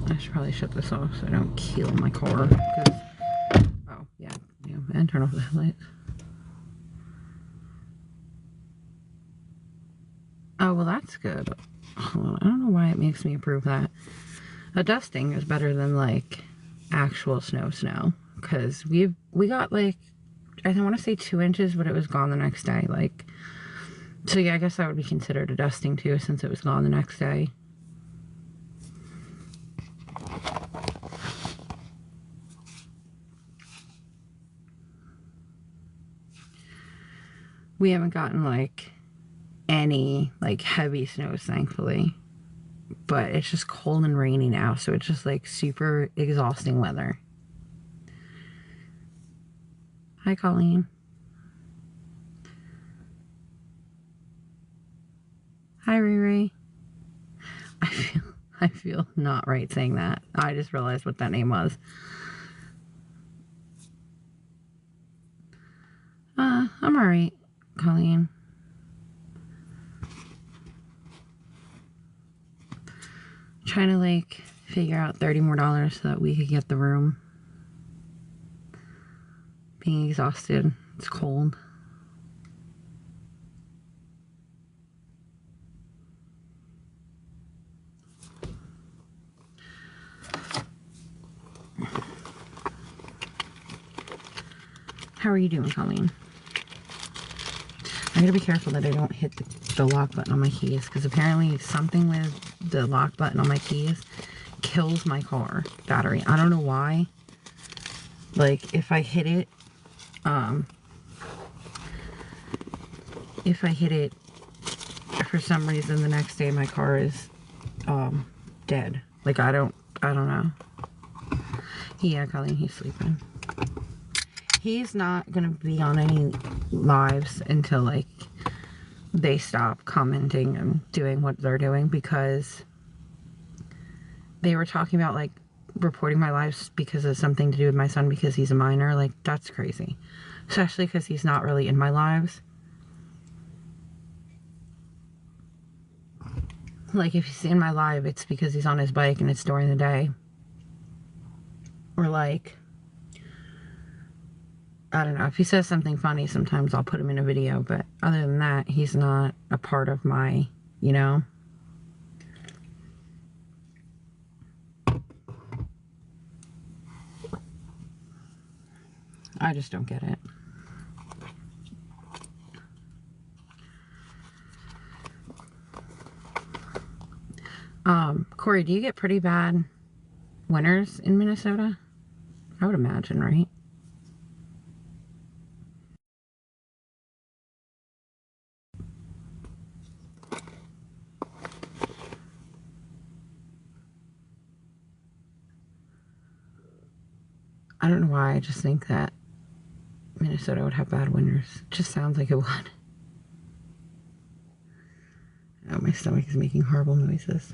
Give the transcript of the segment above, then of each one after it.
I should probably shut this off so I don't keel my car. Oh, yeah. And turn off the headlights. Oh, well, that's good. Hold on. I don't know why it makes me approve that. A dusting is better than, like, actual snow. Because we got, like, I want to say 2 inches, but it was gone the next day. Like, so yeah, I guess that would be considered a dusting, too, since it was gone the next day. We haven't gotten, like, any, like, heavy snows, thankfully. But it's just cold and rainy now, so it's just, like, super exhausting weather. Hi, Colleen. Hi, Riri. I feel not right saying that. I just realized what that name was. I'm alright, Colleen. Trying to, like, figure out $30 more so that we could get the room. Being exhausted. It's cold. How are you doing, Colleen? I gotta be careful that I don't hit the lock button on my keys, because apparently something with the lock button on my keys kills my car battery. I don't know why. Like, if I hit it for some reason the next day my car is dead. Like, I don't know. Yeah, Colleen, he's sleeping. He's not gonna be on any lives until, like, they stop commenting and doing what they're doing, because they were talking about, like, reporting my lives because of something to do with my son because he's a minor. Like, that's crazy. Especially because he's not really in my lives. Like, if he's in my live, it's because he's on his bike and it's during the day. Or, like, I don't know. If he says something funny, sometimes I'll put him in a video. But other than that, he's not a part of my, you know. I just don't get it. Corey, do you get pretty bad winters in Minnesota? I would imagine, right? I don't know why, I just think that Minnesota would have bad winters. It just sounds like it would. Oh, my stomach is making horrible noises.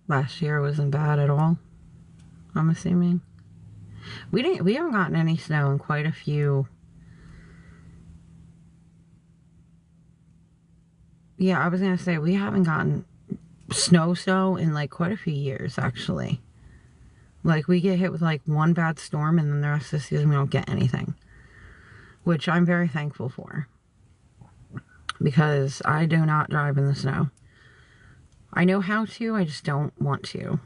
Last year wasn't bad at all, I'm assuming. We haven't gotten any snow in quite a few. Yeah, I was gonna say we haven't gotten snow in like quite a few years, actually. Like, we get hit with like one bad storm and then the rest of the season we don't get anything, which I'm very thankful for, because I do not drive in the snow. I know how to, I just don't want to.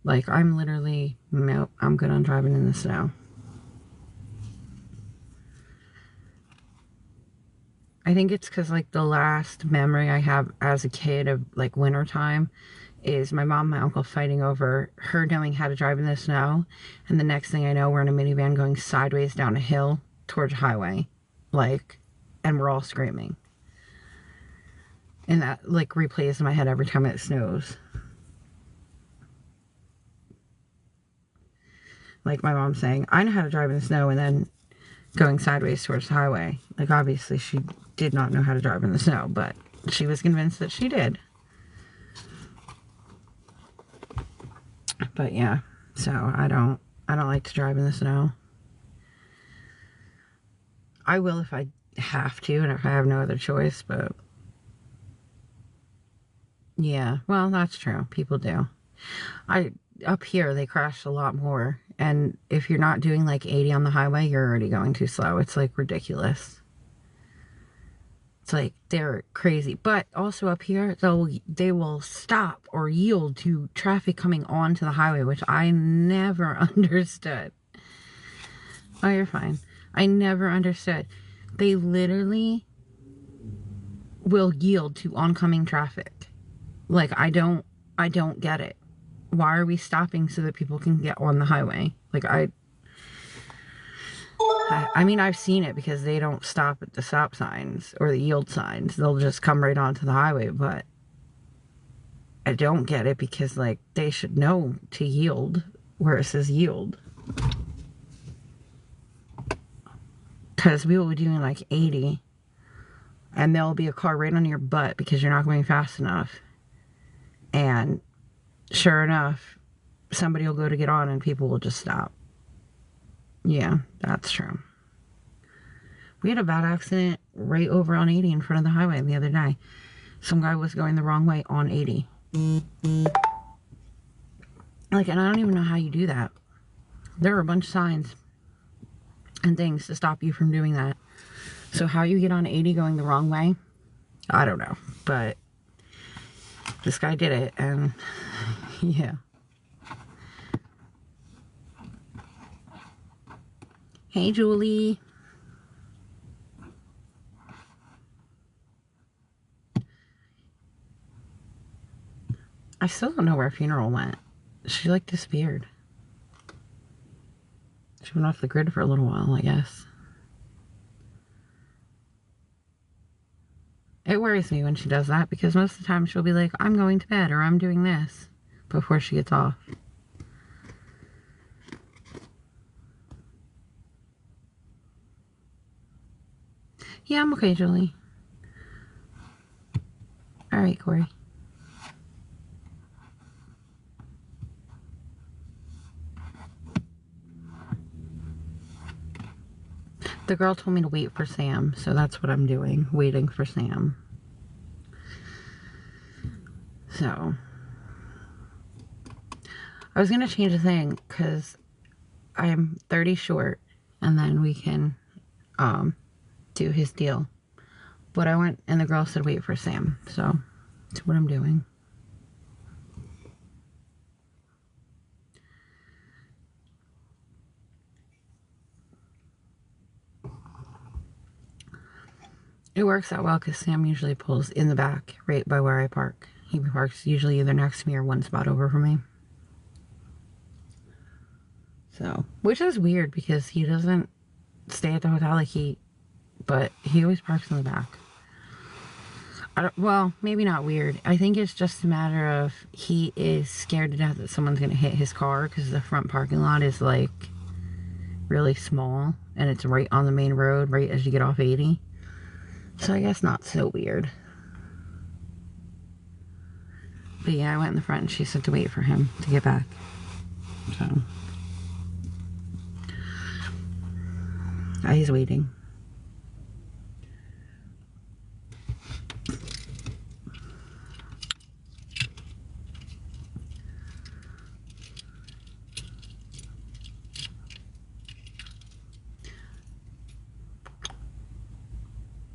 Like, I'm literally, nope, I'm good on driving in the snow. I think it's because, like, the last memory I have as a kid of, like, wintertime is my mom and my uncle fighting over her knowing how to drive in the snow, and the next thing I know, we're in a minivan going sideways down a hill towards a highway, like, and we're all screaming. And that, like, replays in my head every time it snows. like my mom saying, I know how to drive in the snow, and then going sideways towards the highway. Like, obviously, she did not know how to drive in the snow, but she was convinced that she did. But yeah, so I don't like to drive in the snow. I will if I have to and if I have no other choice, but yeah, well, that's true. People do. Up here, they crash a lot more. And if you're not doing like 80 on the highway, you're already going too slow. It's like ridiculous. It's like they're crazy. But also up here, they will stop or yield to traffic coming onto the highway, which I never understood. Oh, you're fine. I never understood. They literally will yield to oncoming traffic. Like, I don't get it. Why are we stopping so that people can get on the highway? Like, I mean, I've seen it because they don't stop at the stop signs or the yield signs. They'll just come right onto the highway, but I don't get it because, like, they should know to yield where it says yield. Because we will be doing like 80 and there'll be a car right on your butt because you're not going fast enough. And sure enough, somebody will go to get on and people will just stop. Yeah, that's true. We had a bad accident right over on 80 in front of the highway the other day. Some guy was going the wrong way on 80. Like, and I don't even know how you do that. There are a bunch of signs and things to stop you from doing that. So how you get on 80 going the wrong way, I don't know. But this guy did it, and yeah. Hey, Julie. I still don't know where her funeral went. She, like, disappeared. She went off the grid for a little while, I guess. It worries me when she does that because most of the time she'll be like, I'm going to bed or I'm doing this before she gets off. Yeah, I'm okay, Julie. All right, Corey. The girl told me to wait for Sam, so that's what I'm doing, waiting for Sam. So, I was going to change the thing, because I'm 30 short, and then we can do his deal. But I went, and the girl said wait for Sam, so that's what I'm doing. It works out well because Sam usually pulls in the back right by where I park. He parks usually either next to me or one spot over from me. So, which is weird because he doesn't stay at the hotel like but he always parks in the back. Well, maybe not weird. I think it's just a matter of he is scared to death that someone's going to hit his car because the front parking lot is like really small and it's right on the main road right as you get off 80. So I guess not so weird. But yeah, I went in the front and she said to wait for him to get back. So. He's waiting.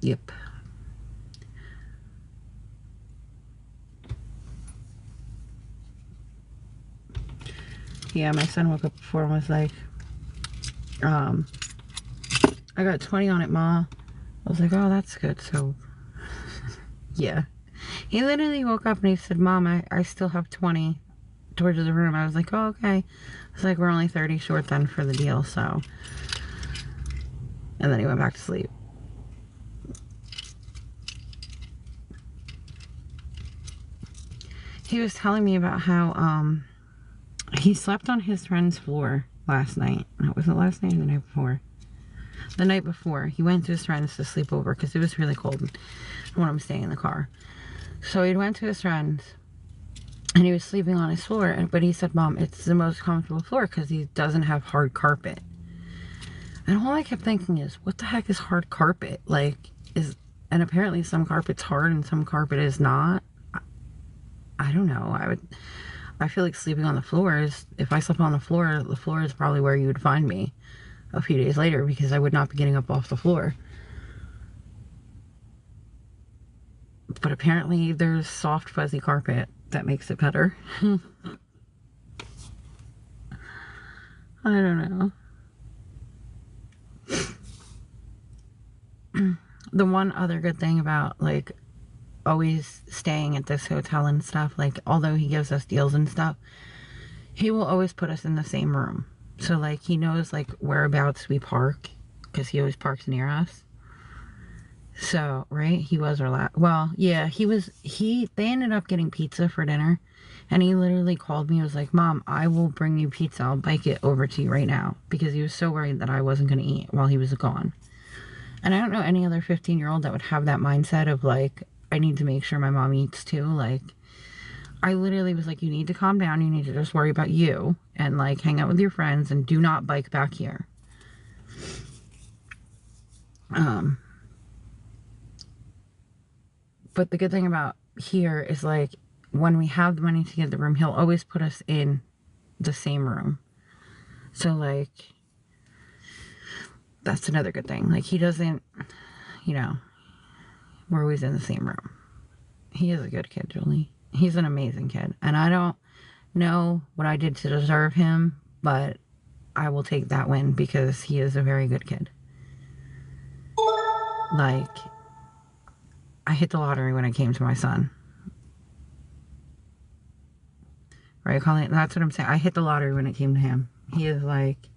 Yep. Yeah, my son woke up before and was like, I got 20 on it, Ma. I was like, oh, that's good. So, yeah. He literally woke up and he said, Mom, I still have 20 towards the room. I was like, oh, okay. It's like, we're only 30 short then for the deal, so. And then he went back to sleep. He was telling me about how, he slept on his friend's floor last night. Was it last night or the night before? The night before. He went to his friends to sleep over because it was really cold when I'm staying in the car. So he went to his friends and he was sleeping on his floor. But he said, Mom, it's the most comfortable floor because he doesn't have hard carpet. And all I kept thinking is, what the heck is hard carpet? Like, and apparently some carpet's hard and some carpet is not. I don't know. I feel like sleeping on the floor is, if I slept on the floor is probably where you would find me a few days later because I would not be getting up off the floor. But apparently there's soft, fuzzy carpet that makes it better. I don't know. The one other good thing about, like, always staying at this hotel and stuff, like, although he gives us deals and stuff, he will always put us in the same room. So, like, he knows, like, whereabouts we park, because he always parks near us. So, right, he was our last, well, yeah, they ended up getting pizza for dinner, and he literally called me, he was like, Mom, I will bring you pizza, I'll bike it over to you right now, because he was so worried that I wasn't going to eat while he was gone. And I don't know any other 15-year-old that would have that mindset of, like, I need to make sure my mom eats too. Like, I literally was like, you need to calm down. You need to just worry about you and, like, hang out with your friends and do not bike back here. But the good thing about here is, like, when we have the money to get the room, he'll always put us in the same room. So, like, that's another good thing. Like, he doesn't, you know, we're always in the same room. He is a good kid, Julie. He's an amazing kid. And I don't know what I did to deserve him, but I will take that win because he is a very good kid. Like, I hit the lottery when it came to my son. Right, Colleen? That's what I'm saying. I hit the lottery when it came to him. He is, like,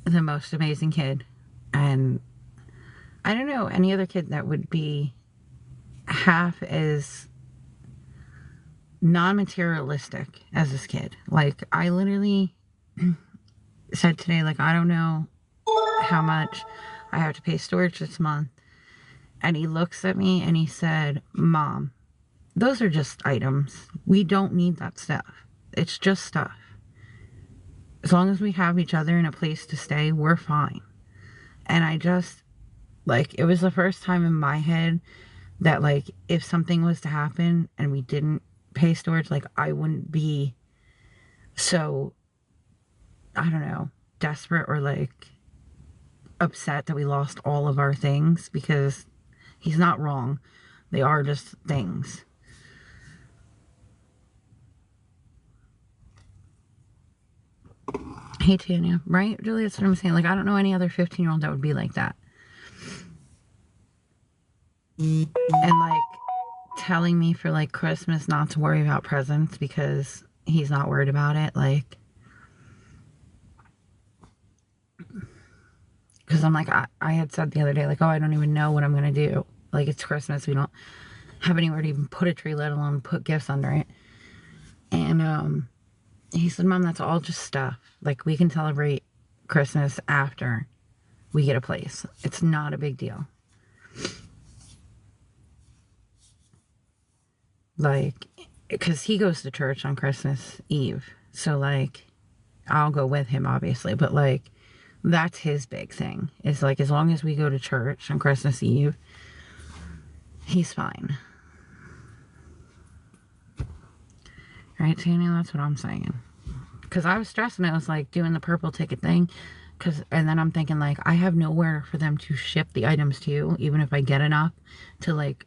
the most amazing kid. And I don't know any other kid that would be half as non-materialistic as this kid. Like, I literally said today, like, I don't know how much I have to pay storage this month. And he looks at me and he said, Mom, those are just items. We don't need that stuff. It's just stuff. As long as we have each other and a place to stay, we're fine. And I just, like, it was the first time in my head that, like, if something was to happen and we didn't pay storage, like, I wouldn't be so, I don't know, desperate or, like, upset that we lost all of our things, because he's not wrong. They are just things. Hey, Tanya, right, Julie? That's what I'm saying. Like, I don't know any other 15-year-old that would be like that. And, like, telling me for, like, Christmas not to worry about presents because he's not worried about it. Like, because I'm like, I had said the other day, like, oh, I don't even know what I'm going to do. Like, it's Christmas. We don't have anywhere to even put a tree, let alone put gifts under it. And he said, Mom, that's all just stuff. Like, we can celebrate Christmas after we get a place. It's not a big deal. Like, because he goes to church on Christmas Eve. So, like, I'll go with him, obviously. But, like, that's his big thing. It's like, as long as we go to church on Christmas Eve, he's fine. Right, Tanya? That's what I'm saying. Because I was stressed and I was, like, doing the purple ticket thing. And then I'm thinking, like, I have nowhere for them to ship the items to, even if I get enough to, like,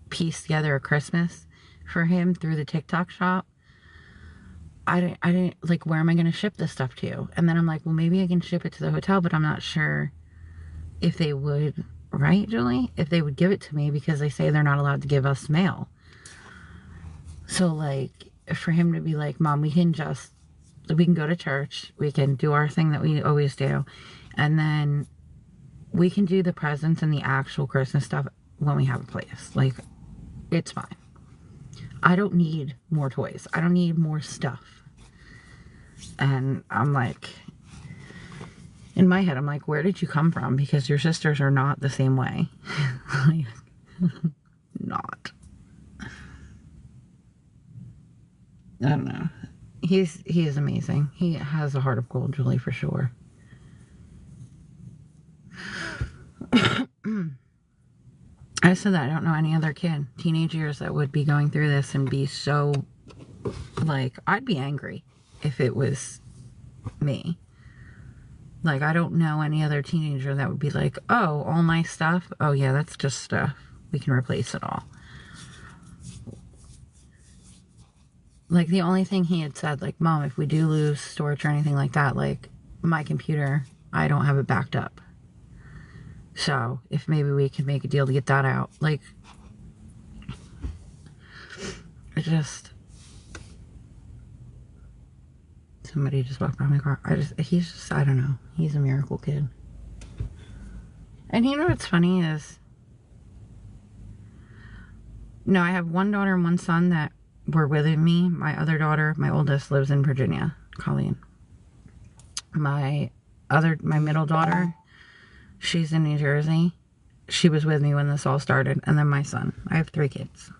piece together a Christmas for him through the TikTok shop. I didn't, like, where am I going to ship this stuff to? And then I'm like, well, maybe I can ship it to the hotel, but I'm not sure if they would, right, Julie? If they would give it to me, because they say they're not allowed to give us mail. So, like, for him to be like, Mom, we can go to church, we can do our thing that we always do, and then we can do the presents and the actual Christmas stuff when we have a place. Like, it's fine. I don't need more toys. I don't need more stuff. And I'm like, in my head, I'm like, where did you come from? Because your sisters are not the same way. Like, not. I don't know. He is amazing. He has a heart of gold, Julie, for sure. I said that I don't know any other kid, teenage years, that would be going through this and be so, like, I'd be angry if it was me. Like, I don't know any other teenager that would be like, oh, all my stuff? Oh, yeah, that's just stuff. We can replace it all. Like, the only thing he had said, like, Mom, if we do lose storage or anything like that, like, my computer, I don't have it backed up. So, if maybe we can make a deal to get that out. Like, it just... Somebody just walked by my car. He's just, I don't know. He's a miracle kid. And you know what's funny is... No, I have one daughter and one son that were with me. My other daughter, my oldest, lives in Virginia, Colleen. My middle daughter, she's in New Jersey. She was with me when this all started. And then my son. I have 3 kids.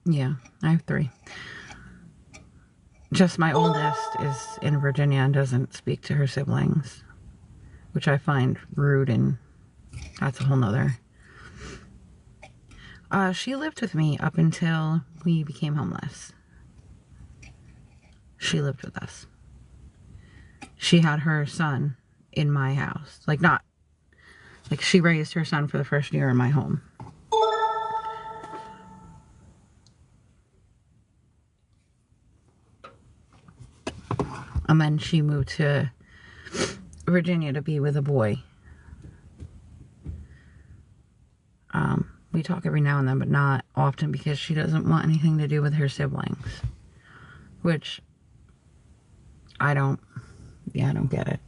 Yeah, I have 3. Just my oldest is in Virginia and doesn't speak to her siblings, which I find rude, and that's a whole nother. She lived with me up until we became homeless. She lived with us. She had her son in my house. Like, not, like, she raised her son for the first year in my home. And then she moved to Virginia to be with a boy. We talk every now and then, but not often, because she doesn't want anything to do with her siblings. Which, I don't get it.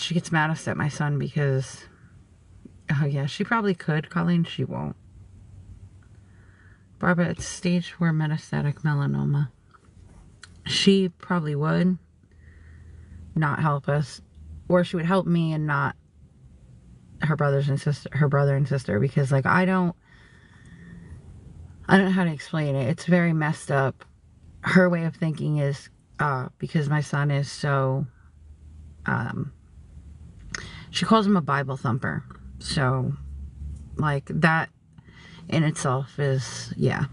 She gets mad at my son because, oh yeah, she probably could, Colleen, she won't. Barbara, it's stage 4 metastatic melanoma. She probably would not help us, or she would help me and not her brother and sister, because, like, I don't know how to explain it. It's very messed up. Her way of thinking is, because my son is so, she calls him a Bible thumper. So, like, that in itself is, yeah.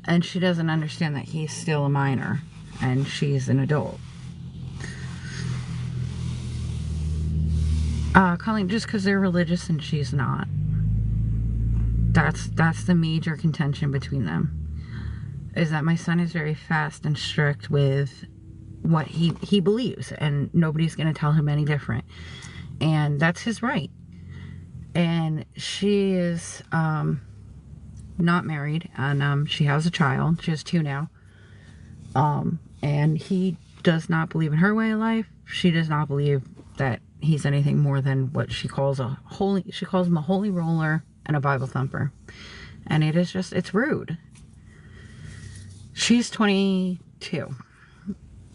And she doesn't understand that he's still a minor and she's an adult. Colleen, just because they're religious and she's not. That's the major contention between them. Is that my son is very fast and strict with what he believes, and nobody's going to tell him any different. And that's his right. And she is not married, and she has a child. She has 2 now. And he does not believe in her way of life. She does not believe that he's anything more than what she calls him a holy roller and a Bible thumper. And it is just, it's rude. She's 22.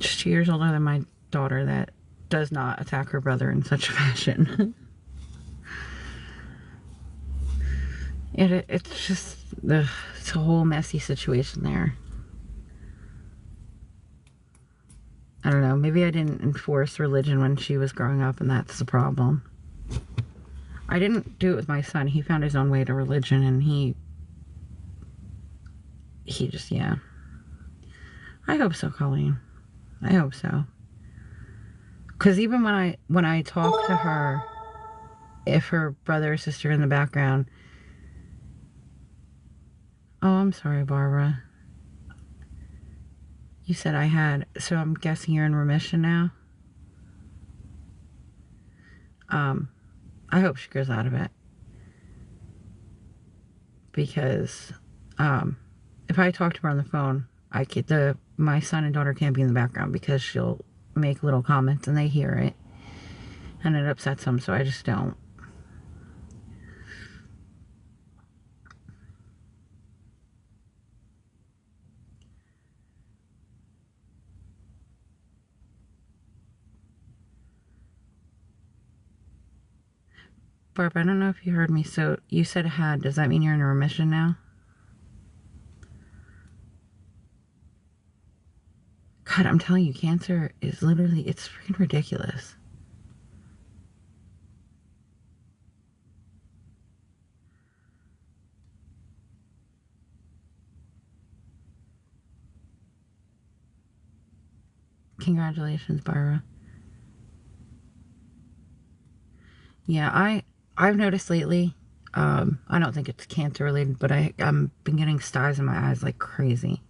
She's 2 years older than my daughter, that does not attack her brother in such a fashion. It's just, it's a whole messy situation there. I don't know, maybe I didn't enforce religion when she was growing up, and that's the problem. I didn't do it with my son. He found his own way to religion, and he just, yeah. I hope so, Colleen. I hope so. Because even when I talk to her, if her brother or sister in the background... Oh, I'm sorry, Barbara. You said I had... So I'm guessing you're in remission now? I hope she grows out of it. Because if I talk to her on the phone, the my son and daughter can't be in the background because she'll make little comments and they hear it. And it upsets them, so I just don't. Barb, I don't know if you heard me. So you said had. Does that mean you're in a remission now? God, I'm telling you, cancer is literally, it's freaking ridiculous. Congratulations, Barbara. Yeah, I've noticed lately, I don't think it's cancer related, but I'm been getting styes in my eyes like crazy.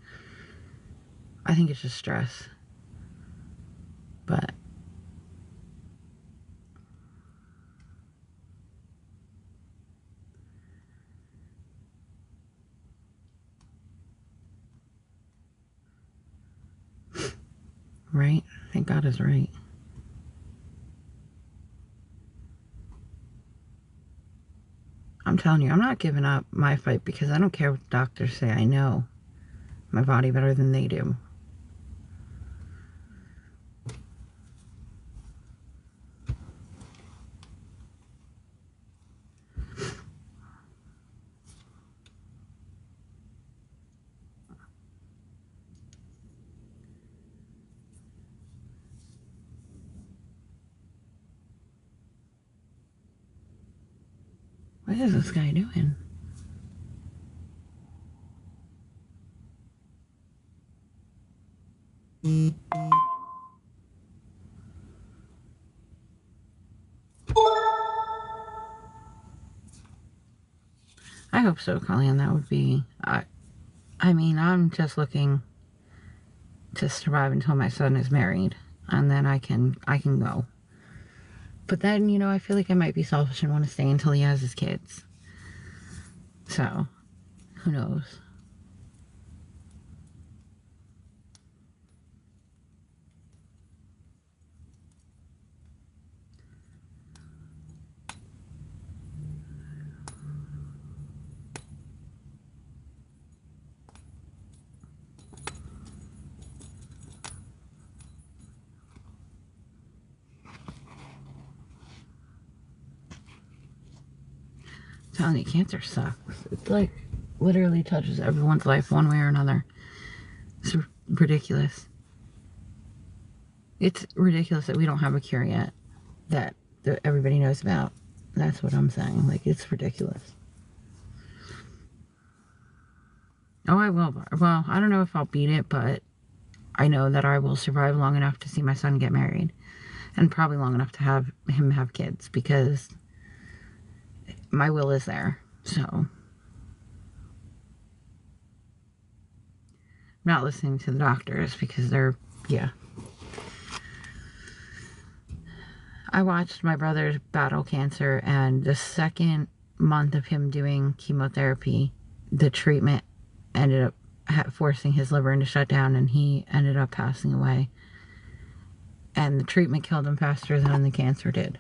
I think it's just stress. But right? Thank God is right. I'm telling you, I'm not giving up my fight because I don't care what doctors say. I know my body better than they do. What is this guy doing? I hope so, Colleen. That would be... I mean, I'm just looking to survive until my son is married. And then I can go. But then, you know, I feel like I might be selfish and want to stay until he has his kids. So, who knows? I'm telling you, cancer sucks. It's like literally touches everyone's life one way or another. It's ridiculous. It's ridiculous that we don't have a cure yet that everybody knows about. That's what I'm saying. Like, it's ridiculous. Oh, I will. Well, I don't know if I'll beat it, but I know that I will survive long enough to see my son get married. And probably long enough to have him have kids, because my will is there. So, I'm not listening to the doctors because they're, yeah. I watched my brother battle cancer, and the second month of him doing chemotherapy, the treatment ended up forcing his liver into shutdown, and he ended up passing away. And the treatment killed him faster than the cancer did.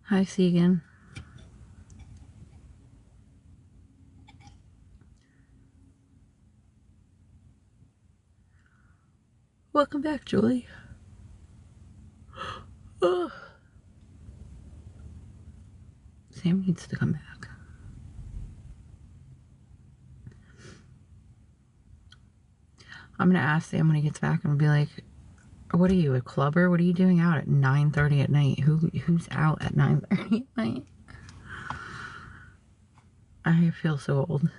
Hi, Segan. Welcome back, Julie. Oh. Sam needs to come back. I'm gonna ask Sam when he gets back and be like, what are you, a clubber? What are you doing out at 9:30 at night? Who's out at 9:30 at night? I feel so old.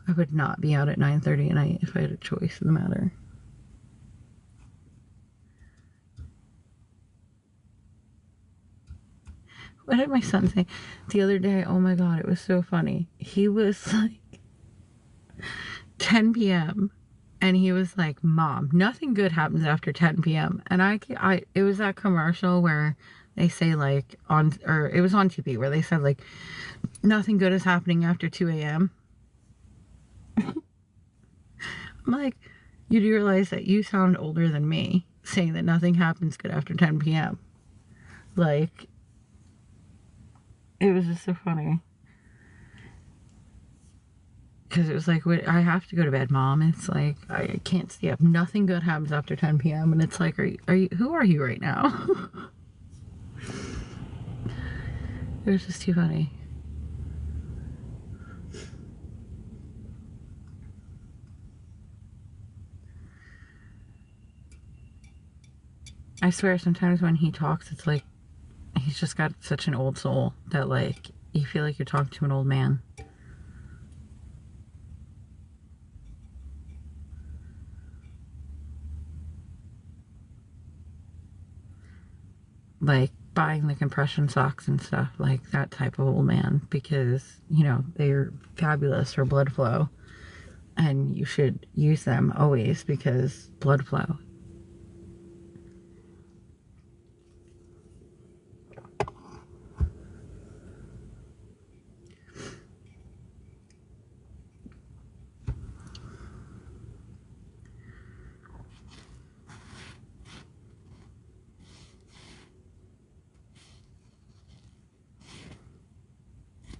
I would not be out at 9:30 at night if I had a choice in the matter. What did my son say the other day? Oh my God, it was so funny. He was like, 10 p.m. And he was like, Mom, nothing good happens after 10 p.m. And it was that commercial where they say like or it was on TV where they said like, nothing good is happening after 2 a.m. I'm like, you do realize that you sound older than me saying that nothing happens good after 10 p.m. Like, it was just so funny. Because it was like, wait, I have to go to bed, Mom. It's like, I can't stay up. Nothing good happens after 10 p.m. And it's like, who are you right now? It was just too funny. I swear, sometimes when he talks, it's like, he's just got such an old soul that, like, you feel like you're talking to an old man. Like, buying the compression socks and stuff, like that type of old man, because, you know, they're fabulous for blood flow, and you should use them always because blood flow.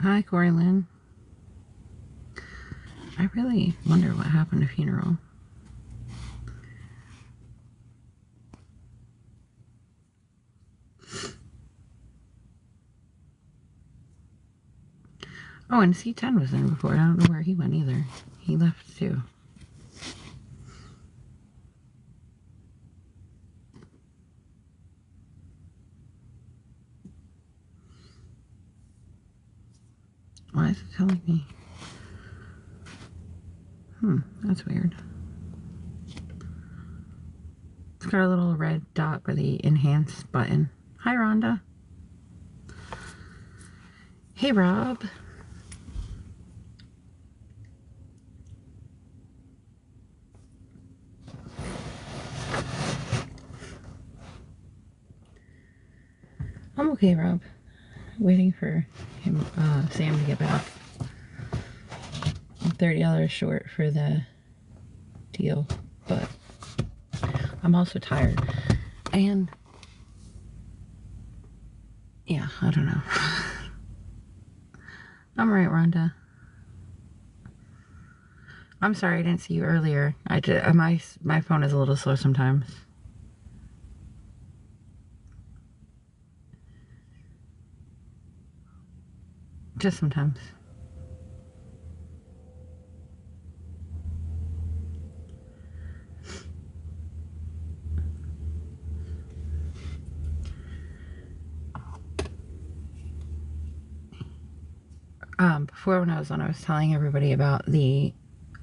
Hi, Corey Lynn. I really wonder what happened to Funeral. Oh, and C10 was in before. I don't know where he went either. He left too. Why is it telling me? That's weird. It's got a little red dot by the enhance button. Hi, Rhonda. Hey, Rob. I'm okay, Rob. Waiting for him, Sam to get back. I'm $30 short for the deal, but I'm also tired. And yeah, I don't know. I'm right, Rhonda. I'm sorry I didn't see you earlier. My phone is a little slow sometimes. Just sometimes. Before when I was on, I was telling everybody about the,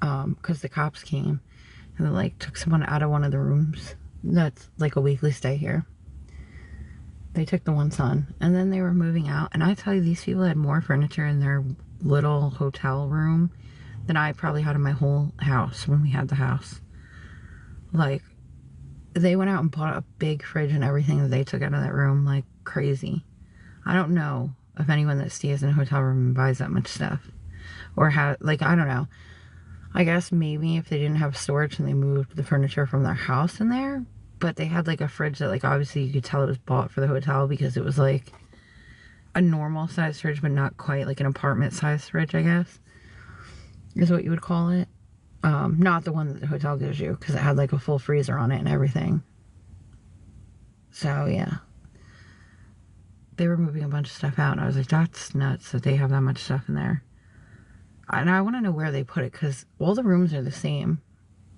because the cops came and they, like, took someone out of one of the rooms that's, like, a weekly stay here. They took the one son, and then they were moving out, and I tell you, these people had more furniture in their little hotel room than I probably had in my whole house when we had the house. Like, they went out and bought a big fridge and everything that they took out of that room, like, crazy. I don't know of anyone that stays in a hotel room and buys that much stuff. Or like, I don't know. I guess maybe if they didn't have storage and they moved the furniture from their house in there. But they had, like, a fridge that, like, obviously you could tell it was bought for the hotel because it was, like, a normal size fridge, but not quite, like, an apartment size fridge, I guess, is what you would call it. Not the one that the hotel gives you, because it had, like, a full freezer on it and everything. So, yeah. They were moving a bunch of stuff out, and I was like, that's nuts that they have that much stuff in there. And I want to know where they put it, because all the rooms are the same,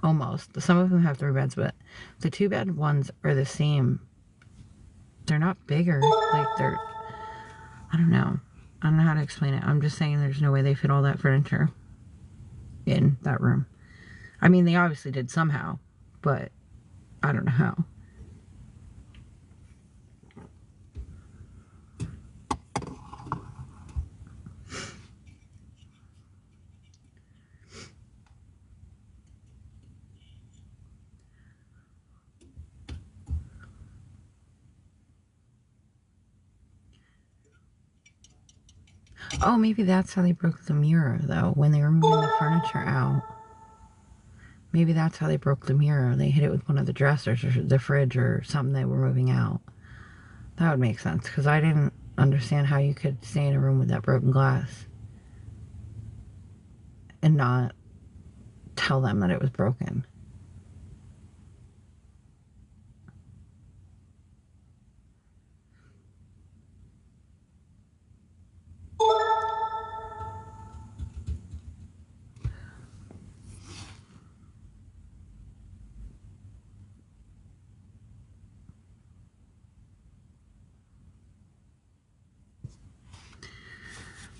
almost. Some of them have 3 beds, but the 2-bed ones are the same. They're not bigger. Like, I don't know. I don't know how to explain it. I'm just saying there's no way they fit all that furniture in that room. I mean, they obviously did somehow, but I don't know how. Oh, maybe that's how they broke the mirror, though, when they were moving the furniture out. Maybe that's how they broke the mirror. They hit it with one of the dressers or the fridge or something they were moving out. That would make sense, because I didn't understand how you could stay in a room with that broken glass and not tell them that it was broken.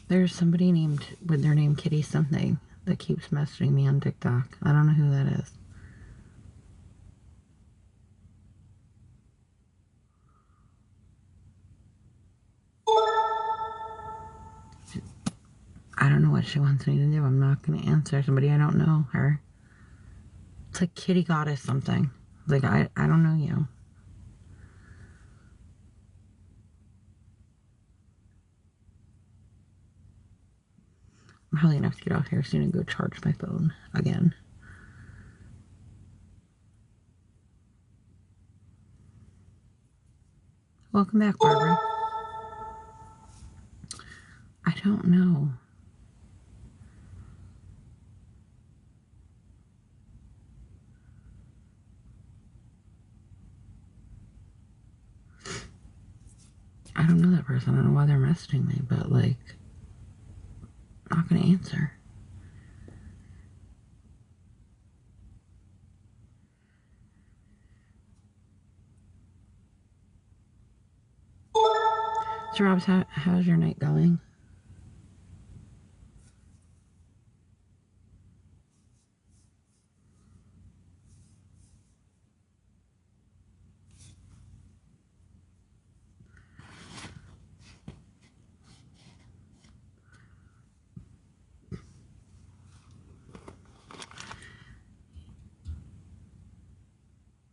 There's somebody named, with their name Kitty something, that keeps messaging me on TikTok. I don't know who that is. I don't know what she wants me to do. I'm not going to answer somebody I don't know her. It's like Kitty Goddess something. Like, I don't know you. I'm probably going to have to get off here soon and go charge my phone again. Welcome back, Barbara. I don't know. I don't know that person. I don't know why they're messaging me, but, like, I'm not going to answer. So, Robs, how's your night going?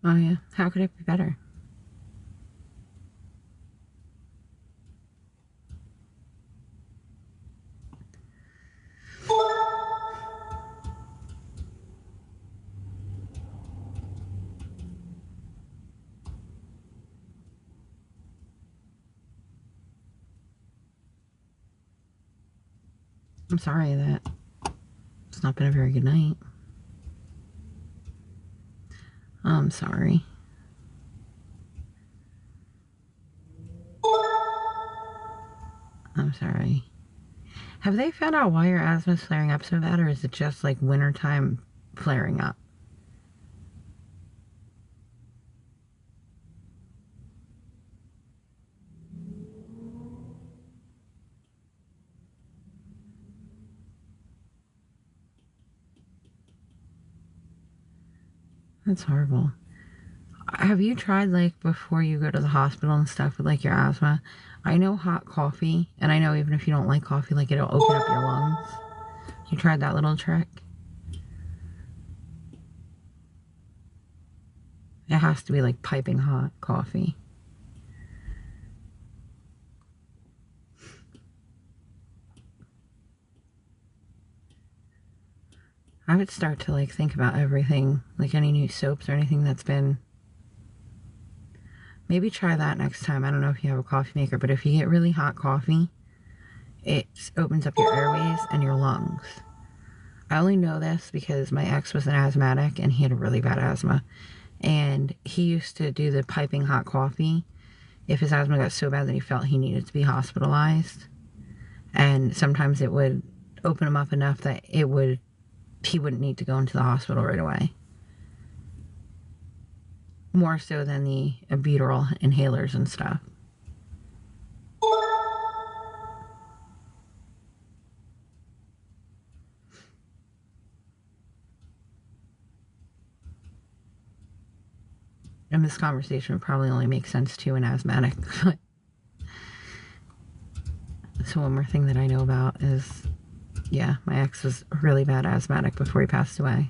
Oh, yeah. How could it be better? I'm sorry that it's not been a very good night. I'm sorry. I'm sorry. Have they found out why your asthma is flaring up so bad, or is it just like wintertime flaring up? That's horrible. Have you tried, like, before you go to the hospital and stuff with, like, your asthma? I know hot coffee, and I know even if you don't like coffee, like, it'll open up your lungs. You tried that little trick? It has to be, like, piping hot coffee. I would start to, like, think about everything, like any new soaps or anything that's been... Maybe try that next time. I don't know if you have a coffee maker, but if you get really hot coffee, it opens up your airways and your lungs. I only know this because my ex was an asthmatic and he had a really bad asthma. And he used to do the piping hot coffee if his asthma got so bad that he felt he needed to be hospitalized. And sometimes it would open him up enough that he wouldn't need to go into the hospital right away. More so than the albuterol inhalers and stuff. And this conversation would probably only make sense to an asthmatic. So one more thing that I know about is, yeah, my ex was a really bad asthmatic before he passed away.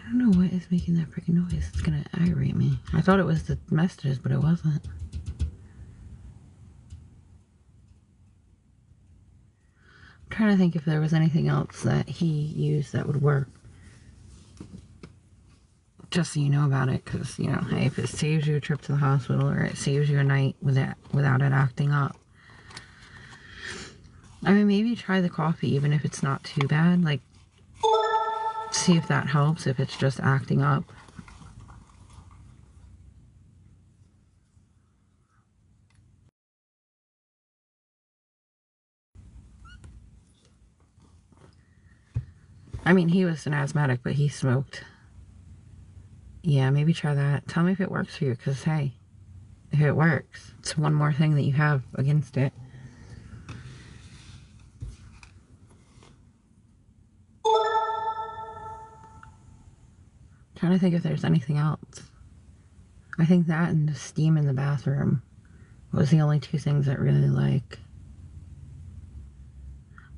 I don't know what is making that freaking noise? It's gonna aggravate me. I thought it was the messages, but it wasn't. I'm trying to think if there was anything else that he used that would work. Just so you know about it, because, you know, hey, if it saves you a trip to the hospital or it saves you a night without it acting up. I mean, maybe try the coffee even if it's not too bad. Like, see if that helps, if it's just acting up. I mean, he was an asthmatic, but he smoked. Yeah, maybe try that. Tell me if it works for you, because, hey, if it works, it's one more thing that you have against it. Trying to think if there's anything else. I think that and the steam in the bathroom was the only two things that really, like...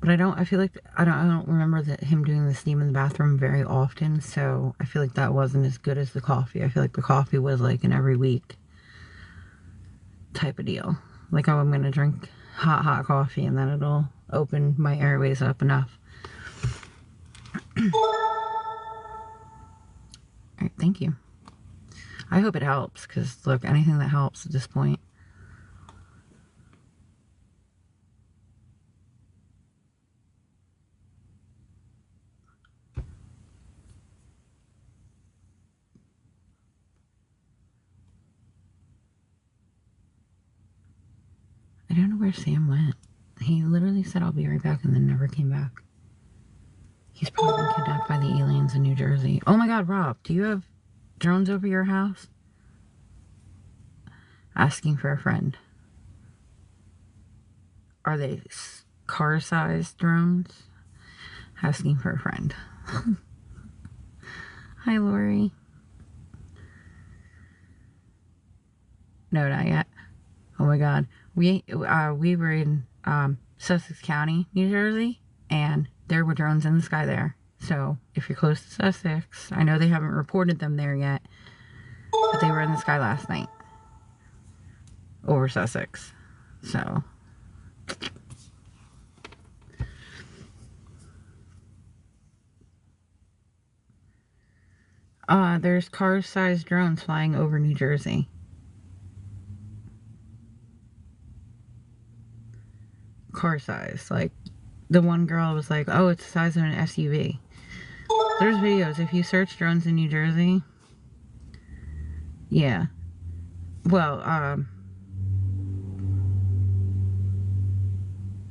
But I feel like, I don't remember him doing the steam in the bathroom very often, so I feel like that wasn't as good as the coffee. I feel like the coffee was like an every week type of deal. Like, oh, I'm going to drink hot coffee and then it'll open my airways up enough. Alright, thank you. I hope it helps, because, look, anything that helps at this point. I don't know where Sam went. He literally said, I'll be right back, and then never came back. He's probably been kidnapped by the aliens in New Jersey. Oh my god, Rob, do you have drones over your house? Asking for a friend. Are they car-sized drones? Asking for a friend. Hi, Lori. No, not yet. Oh my god. We were in Sussex County, New Jersey, and there were drones in the sky there. So, if you're close to Sussex, I know they haven't reported them there yet, but they were in the sky last night. Over Sussex. So... there's car-sized drones flying over New Jersey. Car size. Like, the one girl was like, oh, it's the size of an SUV. There's videos. If you search drones in New Jersey. Yeah. Well,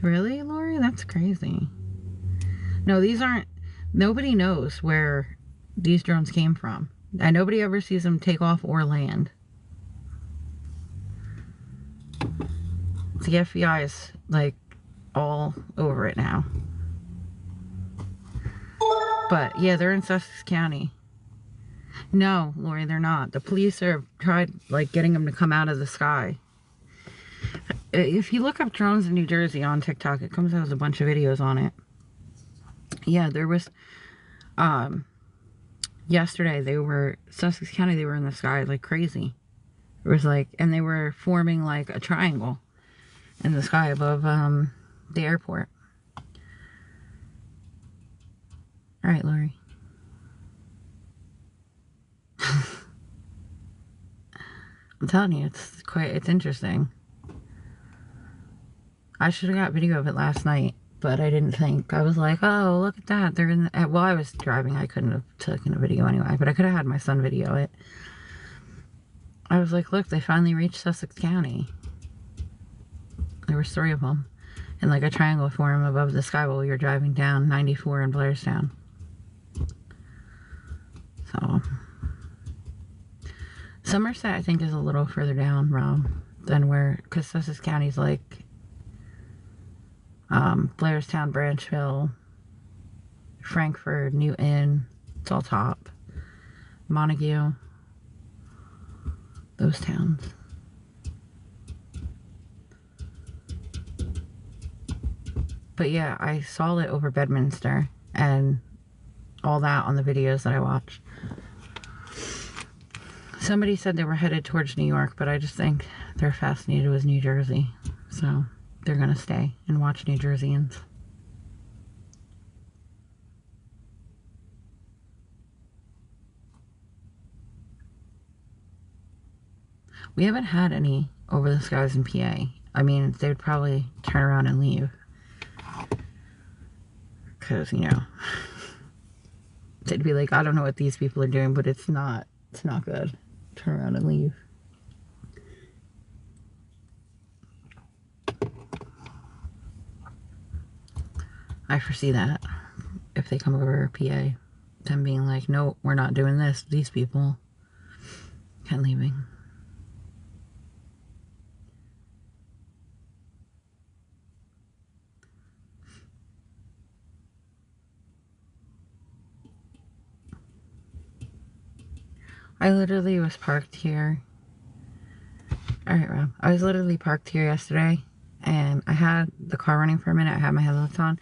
really, Lori? That's crazy. No, these aren't... Nobody knows where these drones came from. And nobody ever sees them take off or land. The FBI is, like, all over it now. But, yeah, they're in Sussex County. No, Lori, they're not. The police have tried, like, getting them to come out of the sky. If you look up drones in New Jersey on TikTok, it comes out with a bunch of videos on it. Yeah, there was... yesterday, Sussex County, they were in the sky like crazy. It was like, and they were forming like a triangle in the sky above the airport. Alright, Lori. I'm telling you, it's interesting. I should have got video of it last night, but I didn't think. I was like, oh, look at that. They're in the... Well, I was driving. I couldn't have taken a video anyway, but I could have had my son video it. I was like, look, they finally reached Sussex County. There was 3 of them. In like a triangle form above the sky while we were driving down 94 in Blairstown. So... Somerset, I think, is a little further down, Rob, than where... Because Sussex County's like... Blairstown, Branchville, Frankfurt, Newton, it's all top. Montague, those towns. But yeah, I saw it over Bedminster and all that on the videos that I watched. Somebody said they were headed towards New York, but I just think they're fascinated with New Jersey. So they're going to stay and watch New Jerseyans. We haven't had any over the skies in PA. I mean, they'd probably turn around and leave. Because, you know, they'd be like, I don't know what these people are doing, but it's not good. Turn around and leave. I foresee that if they come over PA, them being like, no, we're not doing this. These people, and leaving. I literally was parked here. Alright, Rob. I was literally parked here yesterday, and I had the car running for a minute. I had my headlights on,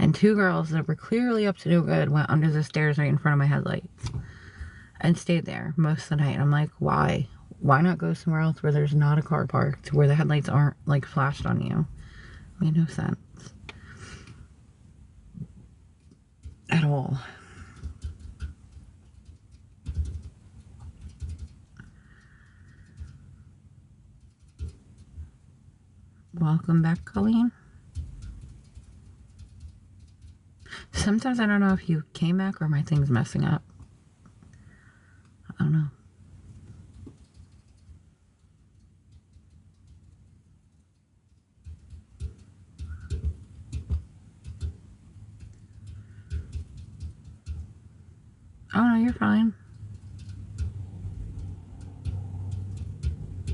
and two girls that were clearly up to no good went under the stairs right in front of my headlights and stayed there most of the night. And I'm like, why? Why not go somewhere else where there's not a car parked, where the headlights aren't, like, flashed on you? Made no sense. At all. Welcome back, Colleen. Sometimes I don't know if you came back or my thing's messing up. I don't know. Oh no, you're fine.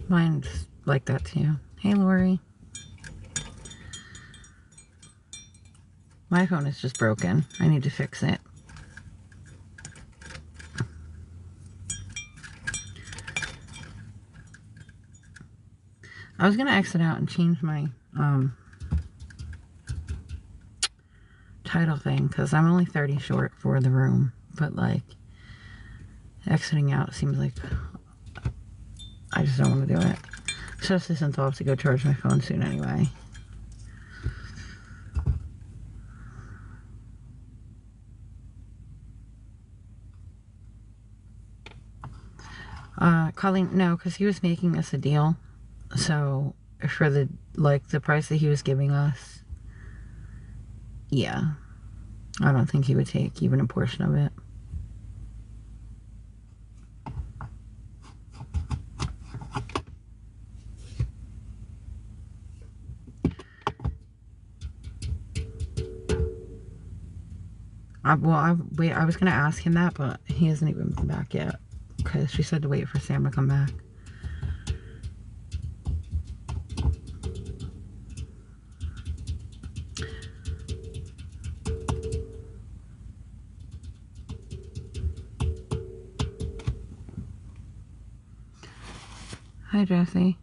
Mine's like that too. Hey, Lori. My phone is just broken. I need to fix it. I was gonna exit out and change my title thing because I'm only 30 short for the room, but like exiting out seems like I just don't want to do it. Especially since I'll have to go charge my phone soon anyway. Colleen, no, because he was making us a deal. So, for the, like, the price that he was giving us, yeah. I don't think he would take even a portion of it. I was going to ask him that, but he hasn't even been back yet. Because she said to wait for Sam to come back. Hi, Jessie.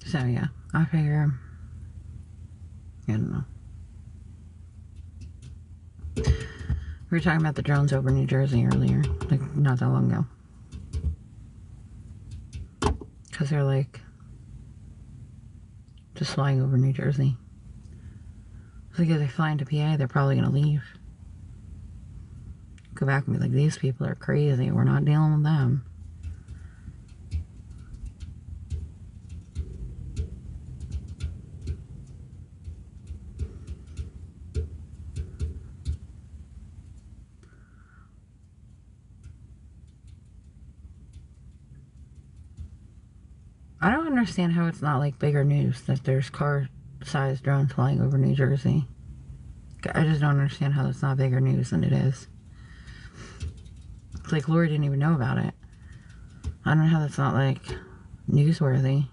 So yeah, I figure, I don't know. We were talking about the drones over New Jersey earlier, like not that long ago. Because they're like, just flying over New Jersey. So like if they fly into PA, they're probably going to leave. Go back and be like, these people are crazy, we're not dealing with them. I don't understand how it's not like bigger news that there's car-sized drones flying over New Jersey. I just don't understand how it's not bigger news than it is. It's like Lori didn't even know about it. I don't know how that's not, like, newsworthy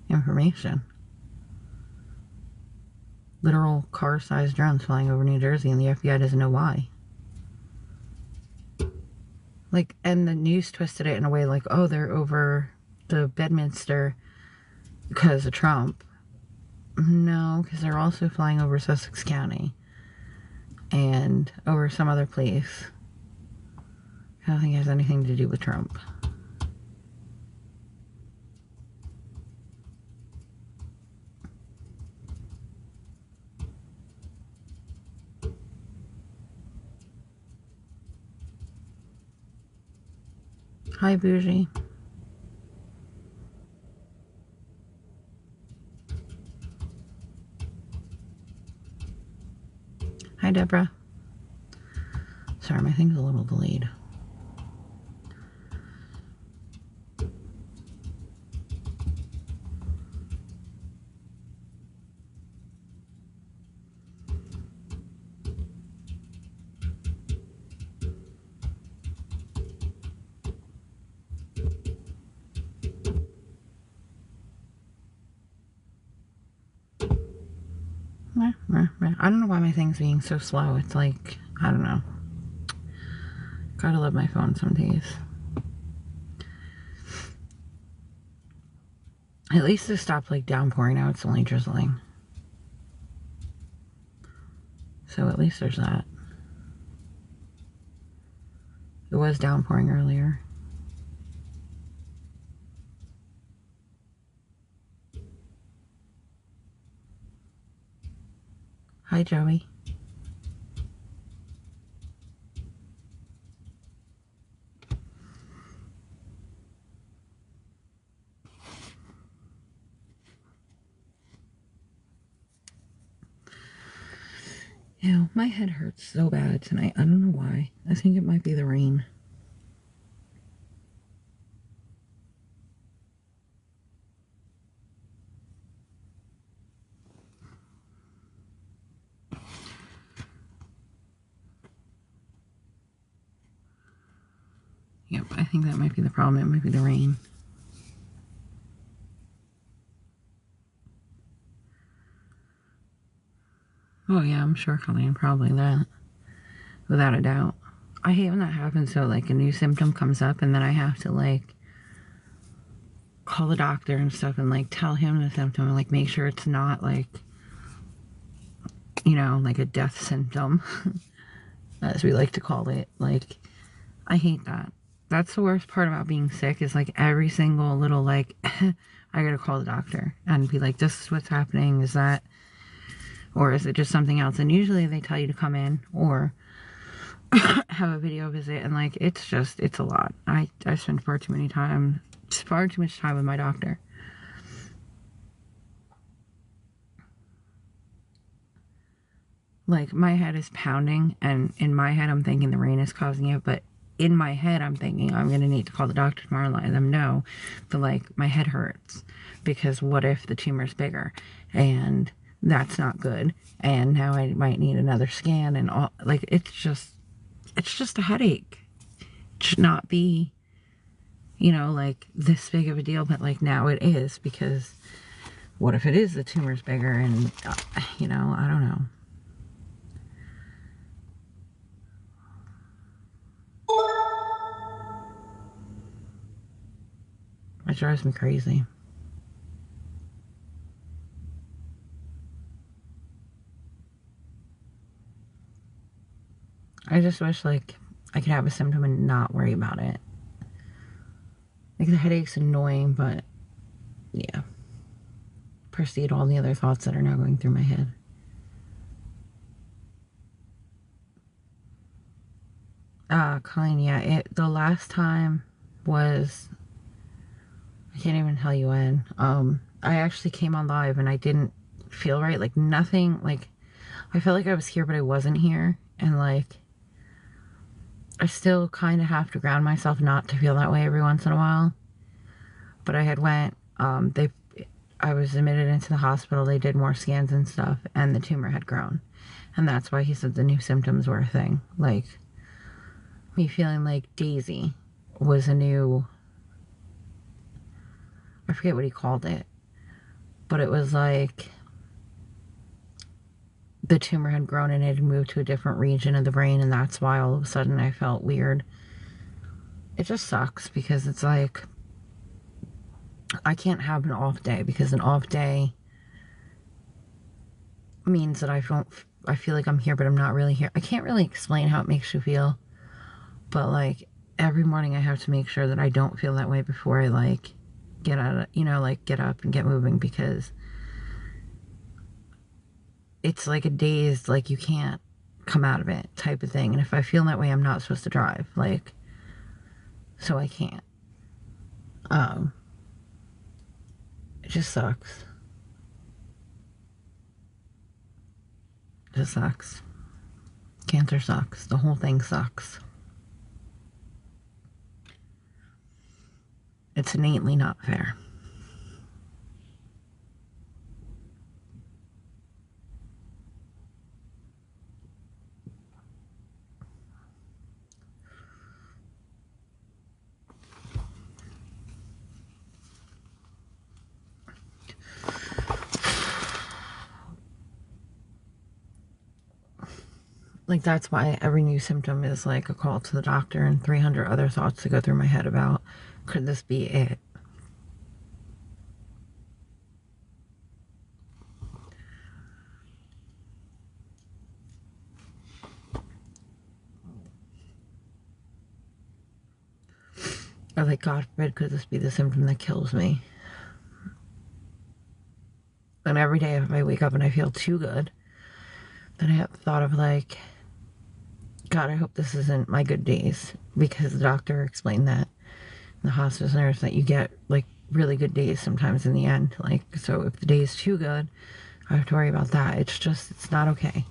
information. Literal car-sized drones flying over New Jersey, and the FBI doesn't know why. Like, and the news twisted it in a way like, oh, they're over the Bedminster because of Trump. No, because they're also flying over Sussex County and over some other place. I don't think it has anything to do with Trump. Hi, Bougie. Hi, Deborah. Sorry, my thing's a little delayed. I don't know why my thing's being so slow. It's like, I don't know. Gotta love my phone some days. At least it stopped like downpouring. Now it's only drizzling. So at least there's that. It was downpouring earlier. Hi, Joey. Ew, my head hurts so bad tonight. I don't know why. I think it might be the rain. Yep, I think that might be the problem. It might be the rain. Oh yeah, I'm sure, Colleen, probably that. Without a doubt. I hate when that happens, so like a new symptom comes up and then I have to like call the doctor and stuff and like tell him the symptom and like make sure it's not like, you know, like a death symptom, as we like to call it. Like, I hate that. That's the worst part about being sick is like every single little like, I gotta call the doctor and be like, this is what's happening. Is that, or is it just something else? And usually they tell you to come in or have a video visit, and like it's a lot. I spend far too much time with my doctor. Like my head is pounding, and in my head I'm thinking the rain is causing it, but in my head I'm thinking I'm gonna need to call the doctor tomorrow and let them know that like my head hurts because what if the tumor's bigger, and that's not good, and now I might need another scan and all. Like it's just a headache. It should not be, you know, like this big of a deal, but like now it is, because what if it is the tumor's bigger and, you know, I don't know. It drives me crazy. I just wish like I could have a symptom and not worry about it. Like the headache's annoying, but yeah. Proceed all the other thoughts that are now going through my head. Colleen, yeah, the last time was, I can't even tell you when. I actually came on live and I didn't feel right. Like nothing, like I felt like I was here but I wasn't here, and like I still kind of have to ground myself not to feel that way every once in a while. But I had went, I was admitted into the hospital, they did more scans and stuff, and the tumor had grown. And that's why he said the new symptoms were a thing. Like, me feeling like Daisy was a new I forget what he called it, but it was like the tumor had grown and it had moved to a different region of the brain, and that's why all of a sudden I felt weird. It just sucks because it's like I can't have an off day, because an off day means that I feel like I'm here, but I'm not really here. I can't really explain how it makes you feel, but like every morning I have to make sure that I don't feel that way before I like get out of, like get up and get moving, because it's like a daze, like you can't come out of it type of thing. And if I feel that way, I'm not supposed to drive, like, so I can't. It just sucks. It just sucks. Cancer sucks. The whole thing sucks. It's innately not fair. Like, that's why every new symptom is like a call to the doctor and 300 other thoughts to go through my head about, could this be it? Or like, God forbid, could this be the symptom that kills me? And every day if I wake up and I feel too good, then I have the thought of like, God, I hope this isn't my good days, because the doctor explained that, the hospice nurse, that you get like really good days sometimes in the end. Like, so if the day is too good, I have to worry about that. It's just, it's not okay.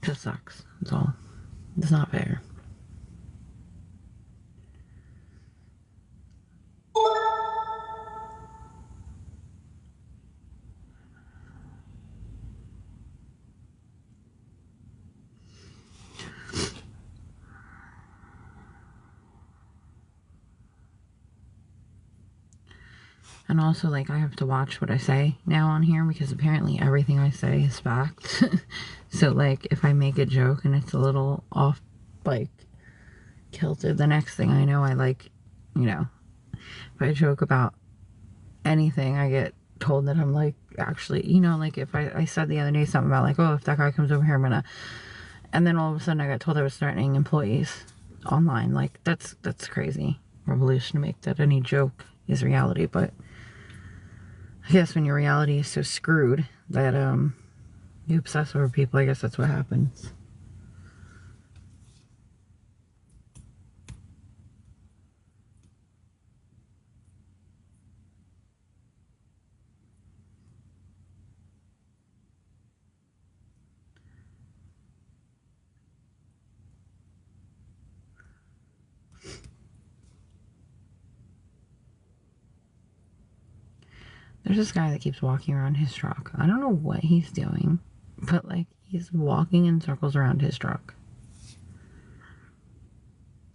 It just sucks. That's all. It's not fair. And also, like, I have to watch what I say now on here, because apparently everything I say is fact. So, like, if I make a joke and it's a little off, like, kilted, the next thing I know, I, like, if I joke about anything, I get told that I'm, like, actually, like, if I said the other day something about, like, oh, if that guy comes over here, I'm gonna, and then all of a sudden I got told I was threatening employees online. Like, that's crazy. Revolution to make that any joke is reality, but I guess when your reality is so screwed that you obsess over people, I guess that's what happens. There's this guy that keeps walking around his truck. I don't know what he's doing, but like, he's walking in circles around his truck.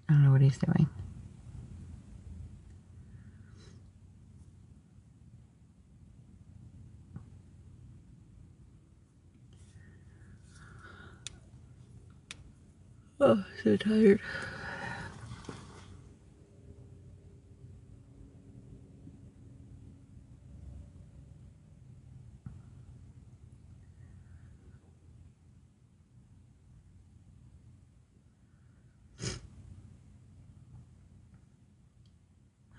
I don't know what he's doing. Oh, so tired.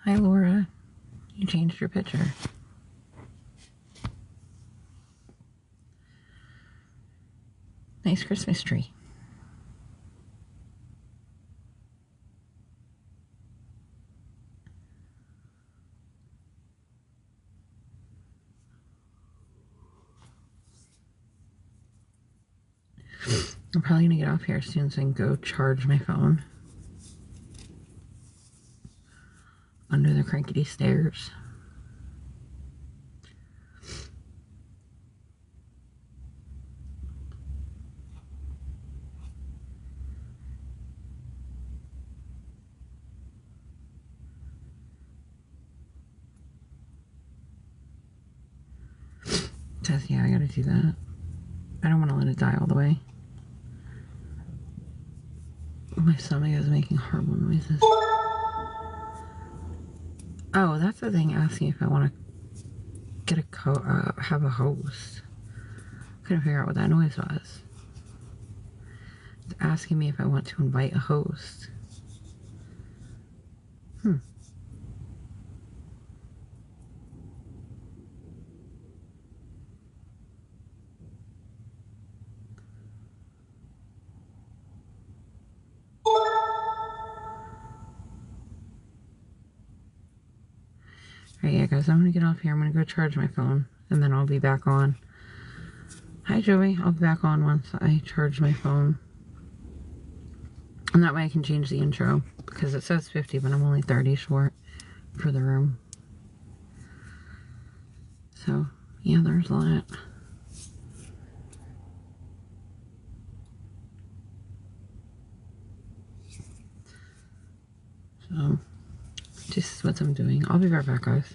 Hi, Laura. You changed your picture. Nice Christmas tree. I'm probably gonna get off here as soon as I can go charge my phone. under the crankety stairs. Says, yeah, I gotta do that. I don't want to let it die all the way. My stomach is making horrible noises. Oh, that's the thing asking if I want to get have a host. Couldn't figure out what that noise was. It's asking me if I want to invite a host. Alright, yeah, guys, I'm gonna get off here. I'm gonna go charge my phone, and then I'll be back on. Hi, Joey. I'll be back on once I charge my phone. And that way I can change the intro, because it says 50, but I'm only 30 short for the room. So, yeah, there's that. So, this is what I'm doing. I'll be right back, guys.